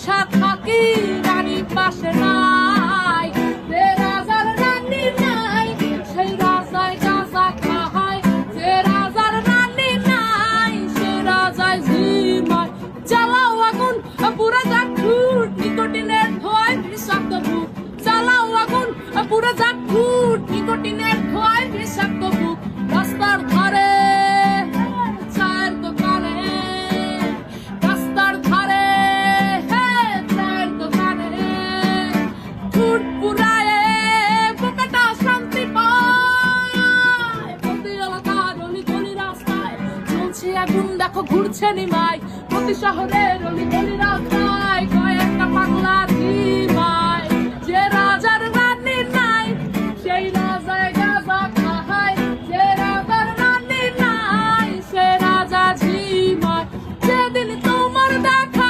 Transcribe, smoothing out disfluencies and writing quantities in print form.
বৈশা থাকি রানী পাশে নাই, যে রাজার রানী নাই সেই রাজায় গাঁজা খায়, যে রাজার রানী নাই সেই রাজায় ঝিমায়। জ্বালাও আগুন পুরা যাক ঠুট, নিকোটিনের ধোঁয়ায় বিষাক্ত বুক। জ্বালাও আগুন পুরা যাক ঠুট, নিকোটিনের ধোঁয়ায় বিষাক্ত বুক। রাস্তার ধারে চায়ের দোকানে, রাস্তার ধারে চায়ের দোকানে ঠুট পুরায়ে বুকটা শান্তি পায়। প্রতি এলাকার অলি গলি রাস্তায় চলছে আগুন, দেখো ঘুরছে নিমাই। প্রতি শহরের অলি গলি রাস্তায় কয়েকটা পাগলা ঝিমায়। যে রাজার রানী নাই সেই রাজায় গাঁজা খায়, যে রাজার রানী নাই সে রাজা ঝিমায়। যেদিন তোমার দেখা